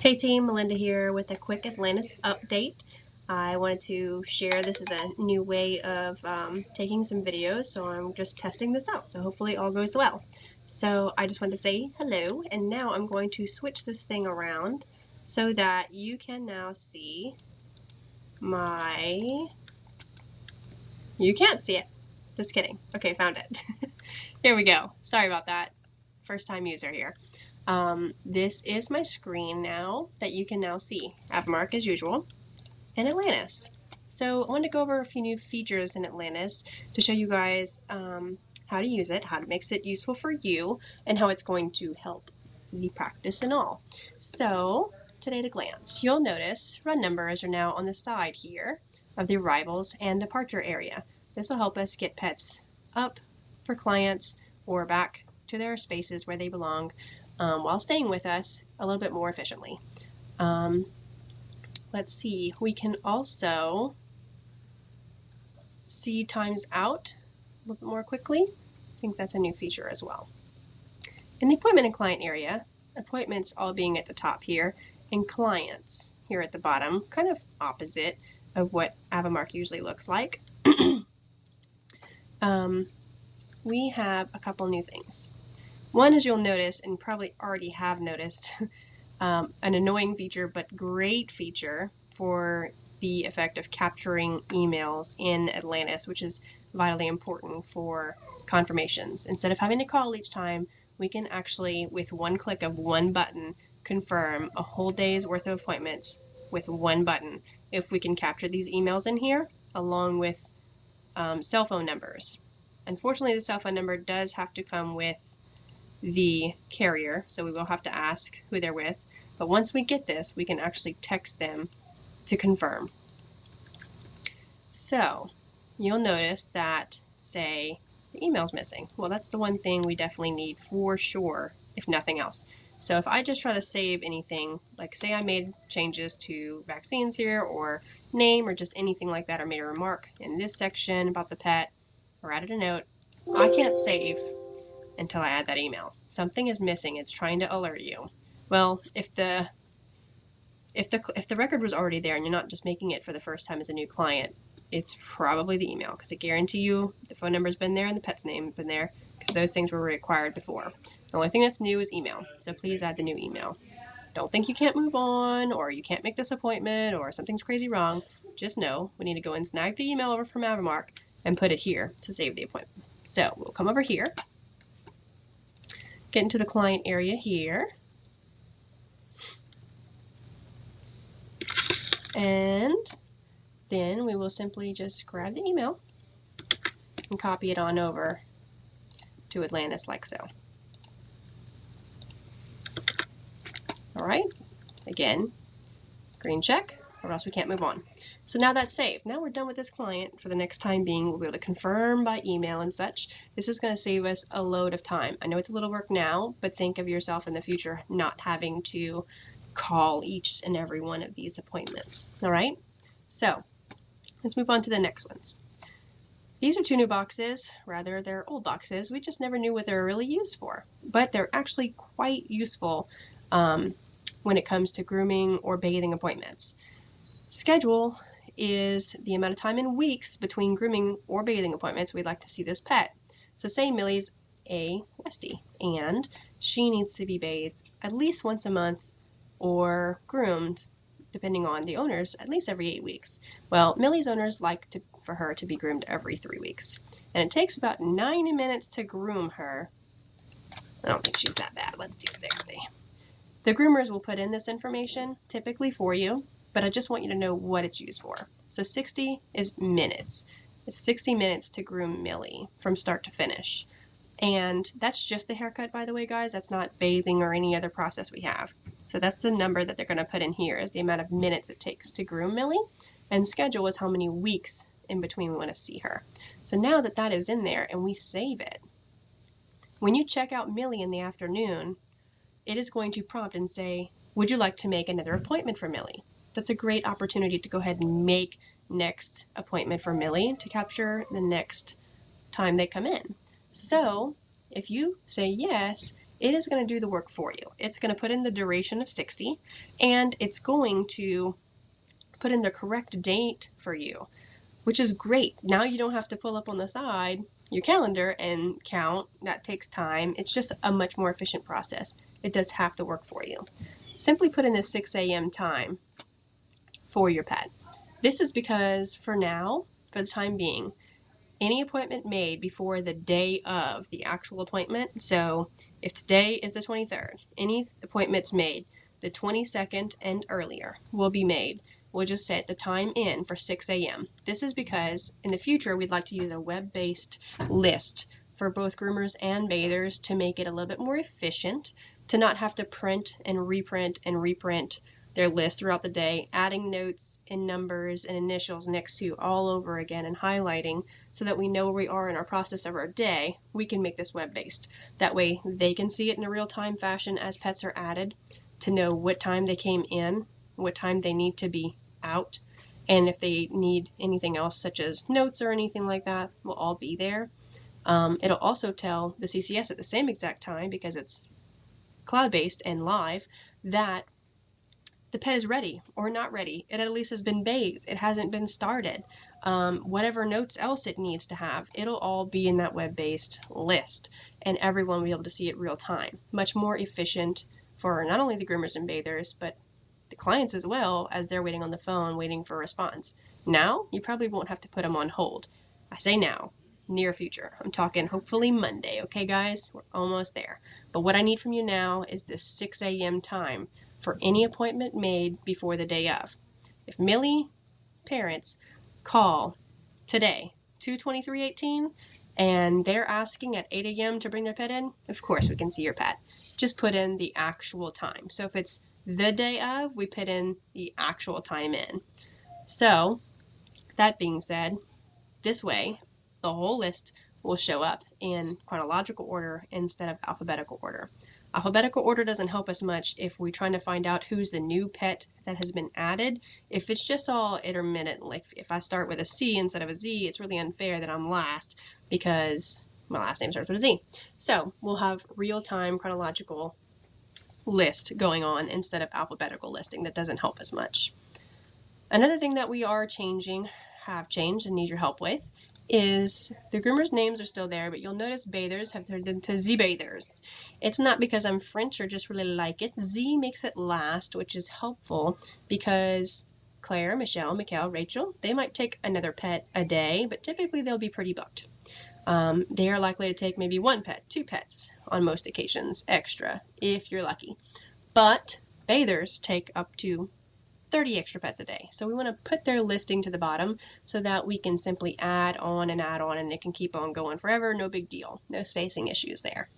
Hey team, Melinda here with a quick Atlantis update. I wanted to share this is a new way of taking some videos, so I'm just testing this out, so hopefully all goes well. So I just wanted to say hello, and now I'm going to switch this thing around so that you can now see my... You can't see it. Just kidding. Okay, found it. Here we go. Sorry about that. First time user here. This is my screen now that you can now see. Avmark as usual, and Atlantis. So I wanted to go over a few new features in Atlantis to show you guys how to use it, how it makes it useful for you, and how it's going to help the practice and all. So today at a glance, you'll notice run numbers are now on the side here of the arrivals and departure area. This will help us get pets up for clients or back to their spaces where they belong while staying with us a little bit more efficiently. Let's see, we can also see times out a little bit more quickly. I think that's a new feature as well. In the appointment and client area, appointments all being at the top here, and clients here at the bottom, kind of opposite of what Avmark usually looks like. We have a couple new things. One, as you'll notice, and probably already have noticed, an annoying feature but great feature for the effect of capturing emails in Atlantis, which is vitally important for confirmations. Instead of having to call each time, we can actually, with one click of one button, confirm a whole day's worth of appointments with one button if we can capture these emails in here, along with cell phone numbers. Unfortunately, the cell phone number does have to come with the carrier, so we will have to ask who they're with. But once we get this, we can actually text them to confirm. So you'll notice that, say, the email's missing. Well, that's the one thing we definitely need for sure, if nothing else. So if I just try to save anything, like say I made changes to vaccines here, or name, or just anything like that, or made a remark in this section about the pet, or added a note, I can't save until I add that email. Something is missing. It's trying to alert you. Well, if the record was already there and you're not just making it for the first time as a new client, it's probably the email, because I guarantee you the phone number's been there and the pet's name has been there, because those things were required before. The only thing that's new is email, so please add the new email. Don't think you can't move on, or you can't make this appointment, or something's crazy wrong. Just know we need to go and snag the email over from Avmark and put it here to save the appointment. So we'll come over here, get into the client area here, and then we will simply just grab the email and copy it on over to Atlantis like so. All right, again, green check, or else we can't move on. So now that's saved. Now we're done with this client. For the next time being, we'll be able to confirm by email and such. This is going to save us a load of time. I know it's a little work now, but think of yourself in the future not having to call each and every one of these appointments. All right, so let's move on to the next ones. These are two new boxes, rather they're old boxes. We just never knew what they were really used for, but they're actually quite useful when it comes to grooming or bathing appointments. Schedule is the amount of time in weeks between grooming or bathing appointments we'd like to see this pet. So say Millie's a Westie and she needs to be bathed at least once a month or groomed, depending on the owners, at least every 8 weeks. Well, Millie's owners like for her to be groomed every 3 weeks. And it takes about 90 minutes to groom her. I don't think she's that bad. Let's do 60. The groomers will put in this information, typically for you, but I just want you to know what it's used for. So 60 is minutes. It's 60 minutes to groom Millie from start to finish. And that's just the haircut, by the way, guys. That's not bathing or any other process we have. So that's the number that they're going to put in here, is the amount of minutes it takes to groom Millie. And schedule is how many weeks in between we want to see her. So now that that is in there and we save it, when you check out Millie in the afternoon, it is going to prompt and say, would you like to make another appointment for Millie? That's a great opportunity to go ahead and make next appointment for Millie to capture the next time they come in. So if you say yes, it is going to do the work for you. It's going to put in the duration of 60, and it's going to put in the correct date for you, which is great. Now you don't have to pull up on the side your calendar and count. That takes time. It's just a much more efficient process. It does half the work for you. Simply put in a 6 a.m. time for your pet. This is because for now, for the time being, any appointment made before the day of the actual appointment, so if today is the 23rd, any appointments made the 22nd and earlier will be made. We'll just set the time in for 6 a.m. This is because in the future we'd like to use a web-based list for both groomers and bathers to make it a little bit more efficient, to not have to print and reprint their list throughout the day, adding notes and numbers and initials next to all over again and highlighting so that we know where we are in our process of our day. We can make this web-based. That way they can see it in a real-time fashion as pets are added, to know what time they came in, what time they need to be out, and if they need anything else such as notes or anything like that will all be there. It'll also tell the CCS at the same exact time, because it's cloud-based and live, that the pet is ready or not ready. It at least has been bathed. It hasn't been started. Whatever notes else it needs to have, it'll all be in that web-based list, and everyone will be able to see it real time. Much more efficient for not only the groomers and bathers, but the clients as well, as they're waiting on the phone, waiting for a response. Now, you probably won't have to put them on hold. I say now, near future. I'm talking hopefully Monday, okay guys? We're almost there. But what I need from you now is this 6 a.m. time for any appointment made before the day of. If Millie parents call today, 2/23/18, and they're asking at 8 a.m. to bring their pet in, of course we can see your pet. Just put in the actual time. So if it's the day of, we put in the actual time in. So that being said, this way the whole list will show up in chronological order instead of alphabetical order. Alphabetical order doesn't help us much if we're trying to find out who's the new pet that has been added. If it's just all intermittent, like if I start with a C instead of a Z, it's really unfair that I'm last because my last name starts with a Z. So we'll have real-time chronological list going on instead of alphabetical listing. That doesn't help us much. Another thing that we are changing, have changed, and need your help with is the groomers' names are still there, but you'll notice bathers have turned into Z bathers. It's not because I'm French or just really like it. Z makes it last, which is helpful because Claire, Michelle, Mikhail, Rachel, they might take another pet a day, but typically they'll be pretty booked. They are likely to take maybe 1 pet, 2 pets on most occasions, extra, if you're lucky. But bathers take up to 30 extra pets a day. So we want to put their listing to the bottom so that we can simply add on and it can keep on going forever. No big deal. No spacing issues there.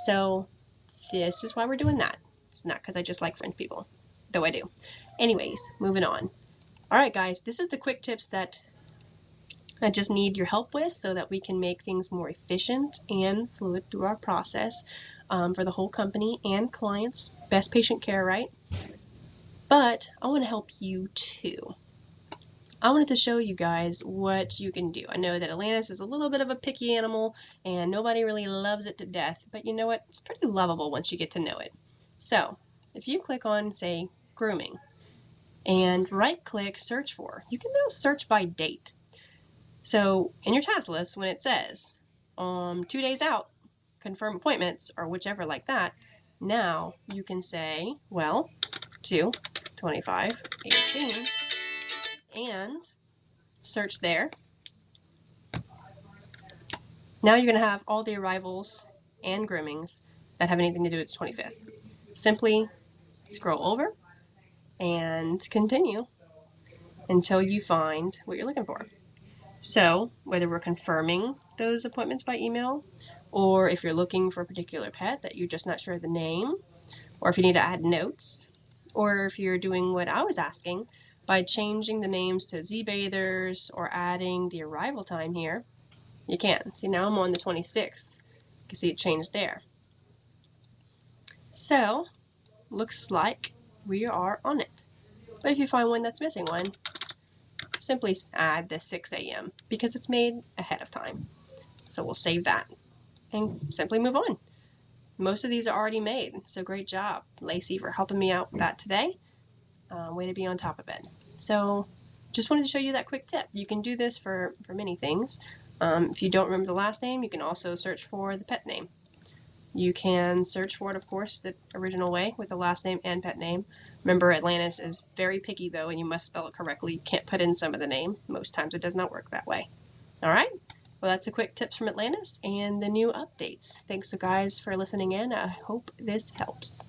So this is why we're doing that. It's not because I just like French people, though I do. Anyways, moving on. All right, guys, this is the quick tips that I just need your help with so that we can make things more efficient and fluid through our process for the whole company and clients. Best patient care, right? But I want to help you too. I wanted to show you guys what you can do. I know that Atlantis is a little bit of a picky animal and nobody really loves it to death, but you know what? It's pretty lovable once you get to know it. So if you click on, say, grooming, and right click search for, you can now search by date. So in your task list, when it says 2 days out, confirm appointments or whichever like that, now you can say, well, 2/25/18 and search there. Now you're going to have all the arrivals and groomings that have anything to do with the 25th. Simply scroll over and continue until you find what you're looking for. So whether we're confirming those appointments by email, or if you're looking for a particular pet that you're just not sure of the name, or if you need to add notes, or if you're doing what I was asking by changing the names to Z bathers or adding the arrival time here, you can. See, now I'm on the 26th. You can see it changed there. So looks like we are on it. But if you find one that's missing one, simply add the 6 a.m. because it's made ahead of time. So we'll save that and simply move on. most of these are already made, so great job, Lacey, for helping me out with that today. Way to be on top of it. So just wanted to show you that quick tip. You can do this for many things. If you don't remember the last name, you can also search for the pet name. You can search for it, of course, the original way with the last name and pet name. Remember, Atlantis is very picky, though, and you must spell it correctly. You can't put in some of the name. Most times it does not work that way. All right? Well, that's the quick tips from Atlantis and the new updates. Thanks, guys, for listening in. I hope this helps.